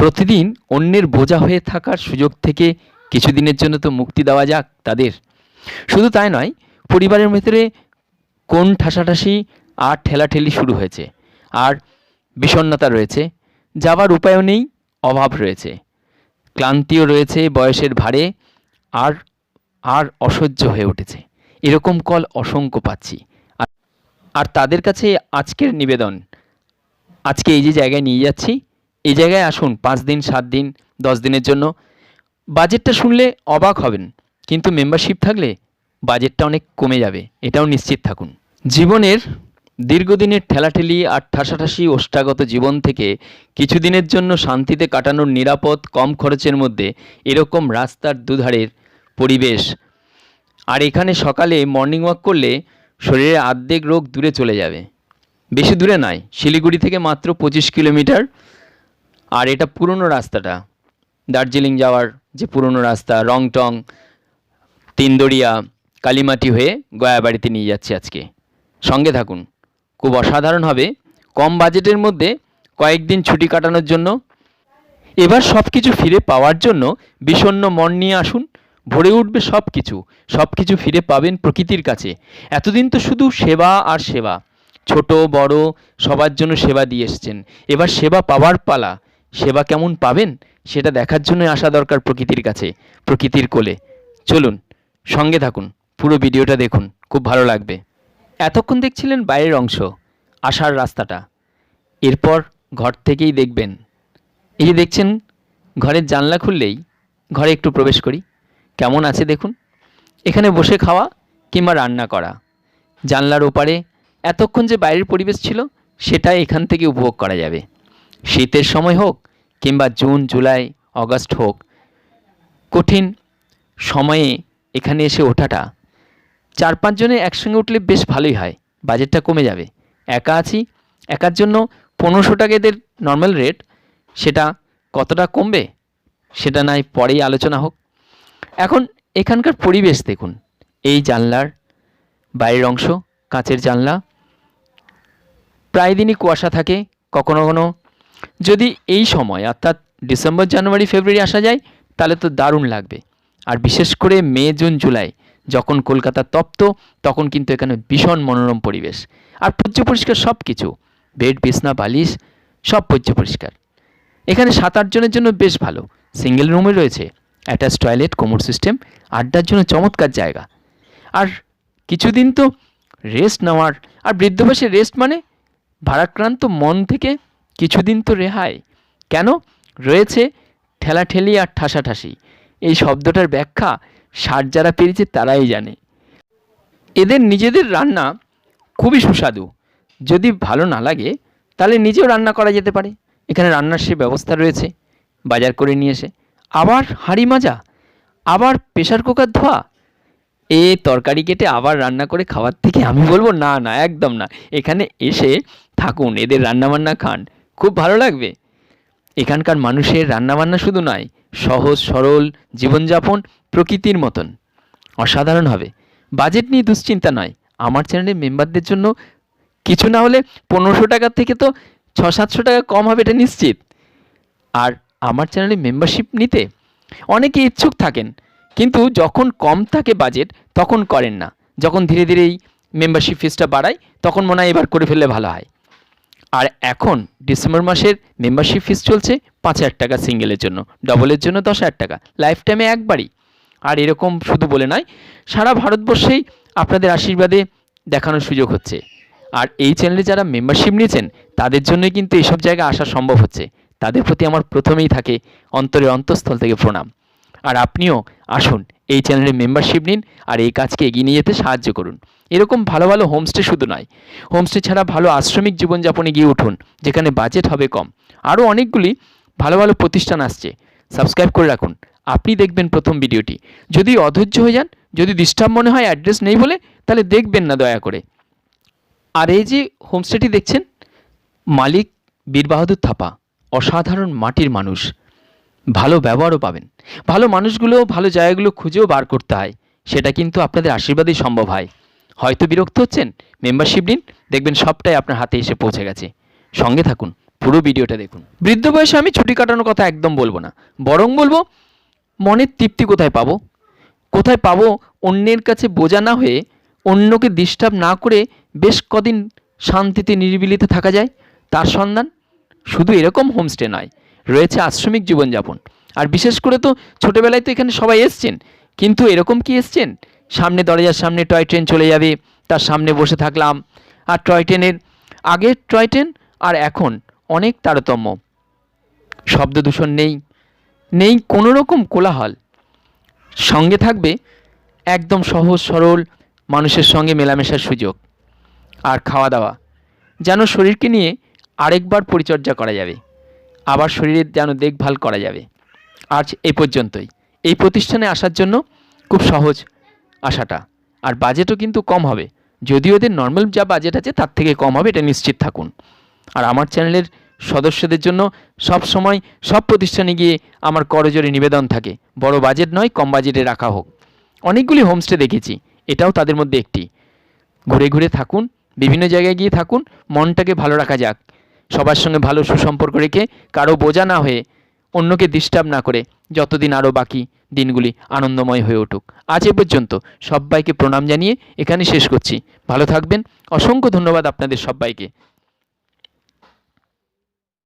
প্রতিদিন অন্যের বোঝা হয়ে থাকার সুযোগ থেকে কিছুদিনের জন্য তো মুক্তি দেওয়া যাক তাদের। শুধু তাই নয়, পরিবারের ভেতরে কোন ঠাসাঠাসি আর ঠেলাঠেলি শুরু হয়েছে, আর বিষণ্ণতা রয়েছে, যাবার উপায়ও নেই, অভাব রয়েছে, ক্লান্তিও রয়েছে বয়সের ভারে, আর আর অসহ্য হয়ে উঠেছে। এরকম কল অসংখ্য পাচ্ছি। আর তাদের কাছে আজকের নিবেদন, আজকে এই যে জায়গায় নিয়ে যাচ্ছি, এই জায়গায় আসুন 5 দিন, 7 দিন, 10 দিনের জন্য। বাজেটটা শুনলে অবাক হবেন, কিন্তু মেম্বারশিপ থাকলে বাজেটটা অনেক কমে যাবে, এটাও নিশ্চিত থাকুন। জীবনের দীর্ঘদিনের ঠেলাঠেলি আর ঠাসাঠাসি ওষ্ঠাগত জীবন থেকে কিছুদিনের জন্য শান্তিতে কাটানোর নিরাপদ কম খরচের মধ্যে এরকম রাস্তার দুধারের পরিবেশ, আর এখানে সকালে মর্নিং ওয়াক করলে শরীরের অর্ধেক রোগ দূরে চলে যাবে। বেশি দূরে নয়, শিলিগুড়ি থেকে মাত্র 25 কিলোমিটার। আর এটা পুরনো রাস্তাটা, দার্জিলিং যাওয়ার যে পুরনো রাস্তা, রংটং, তিনদরিয়া, কালীমাটি হয়ে গয়াবাড়িতে নিয়ে যাচ্ছি আজকে। সঙ্গে থাকুন, খুব অসাধারণ হবে। কম বাজেটের মধ্যে কয়েকদিন ছুটি কাটানোর জন্য, এবার সব কিছু ফিরে পাওয়ার জন্য বিষণ্ণ মন নিয়ে আসুন। ভরে উঠবে সব কিছু, সব কিছু ফিরে পাবেন প্রকৃতির কাছে। এতদিন তো শুধু সেবা আর সেবা, ছোট বড় সবার জন্য সেবা দিয়ে এসছেন। এবার সেবা পাওয়ার পালা। সেবা কেমন পাবেন সেটা দেখার জন্য আসা দরকার প্রকৃতির কাছে, প্রকৃতির কোলে। চলুন, সঙ্গে থাকুন, পুরো ভিডিওটা দেখুন, খুব ভালো লাগবে। এতক্ষণ দেখছিলেন বাইরের অংশ, আসার রাস্তাটা। এরপর ঘর থেকেই দেখবেন। এই যে দেখছেন, ঘরের জানলা খুললেই ঘরে একটু প্রবেশ করি, কেমন আছে দেখুন। এখানে বসে খাওয়া কিংবা রান্না করা, জানলার ওপারে এতক্ষণ যে বাইরের পরিবেশ ছিল সেটাই এখান থেকে উপভোগ করা যাবে। শীতের সময় হোক কিংবা জুন জুলাই অগাস্ট হোক, কঠিন সময়ে এখানে এসে ওঠাটা 4-5 জনে একসঙ্গে উঠলে বেশ ভালোই হয়, বাজেটটা কমে যাবে। একা আছি, একার জন্য 1500 টাকা এদের নর্মাল রেট, সেটা কতটা কমবে সেটা নয় পরেই আলোচনা হোক। এখন এখানকার পরিবেশ দেখুন। এই জানলার বাইরের অংশ, কাঁচের জানলা, প্রায় দিনই কুয়াশা থাকে। কখনো কখনো যদি এই সময় অর্থাৎ ডিসেম্বর জানুয়ারি ফেব্রুয়ারি আসা যায় তাহলে তো দারুণ লাগবে। আর বিশেষ করে মে জুন জুলাই যখন কলকাতা তপ্ত, তখন কিন্তু এখানে ভীষণ মনোরম পরিবেশ। আর পরিষ্কার পরিষ্কার সব কিছু, বেড বিছনা বালিশ সব পরিষ্কার। এখানে 7-8 জনের জন্য বেশ ভালো। সিঙ্গেল রুমে রয়েছে অ্যাটাচ টয়লেট, কোমর সিস্টেম, আড্ডার জন্য চমৎকার জায়গা। আর কিছুদিন তো রেস্ট নেওয়ার, আর বৃদ্ধ বয়সে রেস্ট মানে ভারাক্রান্ত মন থেকে কিছুদিন তো রেহাই। কেন রয়েছে ঠেলাঠেলি আর ঠাসাঠাসি, এই শব্দটার ব্যাখ্যা 60 যারা পেরেছে তারাই জানে। এদের নিজেদের রান্না খুবই সুস্বাদু। যদি ভালো না লাগে তাহলে নিজেও রান্না করা যেতে পারে। এখানে রান্নার সে ব্যবস্থা রয়েছে, বাজার করে নিয়ে এসে আবার হাঁড়ি মাজা, আবার প্রেশার কুকার ধোয়া, তরকারি কেটে আবার রান্না করে খাওয়ার থেকে আমি বলবো না না, একদম না। এখানে এসে থাকুন, এদের রান্নাবান্না খান, খুব ভালো লাগবে। এখানকার মানুষের রান্নাবান্না শুধু নয়, সহজ সরল জীবনযাপন প্রকৃতির মতন, অসাধারণ হবে। বাজেট নিয়ে দুশ্চিন্তা নয়। আমার চ্যানেলের মেম্বারদের জন্য কিছু না হলে 1500 টাকার থেকে তো 600-700 টাকা কম হবে, এটা নিশ্চিত। আর আমার চ্যানেলে মেম্বারশিপ নিতে অনেকে ইচ্ছুক থাকেন, কিন্তু যখন কম থাকে বাজেট তখন করেন না। যখন ধীরে ধীরেই মেম্বারশিপ ফিসটা বাড়ায় তখন মনে হয় এবার করে ফেললে ভালো হয়। আর এখন ডিসেম্বর মাসের মেম্বারশিপ ফিস চলছে 5000 টাকা সিঙ্গেলের জন্য, ডবলের জন্য 10,000 টাকা, লাইফ টাইমে একবারই। আর এরকম শুধু বলে নয়, সারা ভারতবর্ষেই আপনাদের আশীর্বাদে দেখানোর সুযোগ হচ্ছে। আর এই চ্যানেলে যারা মেম্বারশিপ নিয়েছেন তাদের জন্যই কিন্তু এইসব জায়গায় আসা সম্ভব হচ্ছে। তাদের প্রতি আমার প্রথমেই থাকে অন্তরের অন্তঃস্থল থেকে প্রণাম। আর আপনিও আসুন, এই চ্যানেলে মেম্বারশিপ নিন আর এই কাজকে এগিয়ে নিয়ে যেতে সাহায্য করুন। এরকম ভালো ভালো হোমস্টে শুধু নয়, হোমস্টে ছাড়া ভালো আশ্রমিক জীবনযাপনে গিয়ে উঠুন, যেখানে বাজেট হবে কম। আরও অনেকগুলি ভালো ভালো প্রতিষ্ঠান আসছে, সাবস্ক্রাইব করে রাখুন। আপনি দেখবেন প্রথম ভিডিওটি। যদি অধৈর্য হয়ে যান, যদি ডিস্টার্ব মনে হয় অ্যাড্রেস নেই বলে, তাহলে দেখবেন না দয়া করে। আর এই যে হোমস্টেটি দেখছেন, মালিক বীর বাহাদুর থাপা, অসাধারণ মাটির মানুষ, ভালো ব্যবহারও পাবেন। ভালো মানুষগুলো ভালো জায়গাগুলো খুঁজেও বার করতে হয়, সেটা কিন্তু আপনাদের আশীর্বাদেই সম্ভব হয়। হয়তো বিরক্ত হচ্ছেন, মেম্বারশিপ নিন, দেখবেন সবটাই আপনার হাতে এসে পৌঁছে গেছে। সঙ্গে থাকুন, পুরো ভিডিওটা দেখুন। বৃদ্ধ বয়সে আমি ছুটি কাটানোর কথা একদম বলবো না, বরং বলবো মনের তৃপ্তি কোথায় পাবো, কোথায় পাবো অন্যের কাছে বোঝা না হয়ে, অন্যকে ডিস্টার্ব না করে বেশ কদিন শান্তিতে নিরিবিলিতে থাকা যায়, তার সন্ধান। শুধু এরকম হোমস্টে নয়, রয়েছে আশ্রমিক জীবনযাপন। আর বিশেষ করে তো ছোটোবেলায় তো এখানে সবাই এসছেন, কিন্তু এরকম কি এসছেন সামনে দরজার সামনে টয় ট্রেন চলে যাবে, তার সামনে বসে থাকলাম। আর টয় ট্রেনের আগের টয় ট্রেন আর এখন অনেক তারতম্য। শব্দ দূষণ নেই, নেই কোনো রকম কোলাহল, সঙ্গে থাকবে একদম সহজ সরল মানুষের সঙ্গে মেলামেশার সুযোগ। আর খাওয়া দাওয়া যেন শরীরকে নিয়ে আরেকবার পরিচর্যা করা যাবে, আবার শরীরের যেন দেখভাল করা যাবে। আজ এই পর্যন্তই। এই প্রতিষ্ঠানে আসার জন্য খুব সহজ আসাটা, আর বাজেটও কিন্তু কম হবে, যদিও এদের নর্মাল যা বাজেট আছে তার থেকে কম হবে, এটা নিশ্চিত থাকুন। আর আমার চ্যানেলের সদস্যদের জন্য সব সময় সব প্রতিষ্ঠানে গিয়ে আমার করজোড়ে নিবেদন থাকে, বড় বাজেট নয়, কম বাজেটে রাখা হোক। অনেকগুলি হোমস্টে দেখেছি, এটাও তাদের মধ্যে একটি। ঘুরে ঘুরে থাকুন, বিভিন্ন জায়গায় গিয়ে থাকুন, মনটাকে ভালো রাখা যাক, সবার সঙ্গে ভালো সুসম্পর্ক রেখে, কারো বোঝা না হয়ে, অন্যকে ডিস্টার্ব না করে যতদিন আরও বাকি দিনগুলি আনন্দময় হয়ে উঠুক। আজ এ পর্যন্ত সবাইকে প্রণাম জানিয়ে এখানে শেষ করছি। ভালো থাকবেন, অসংখ্য ধন্যবাদ আপনাদের সবাইকে।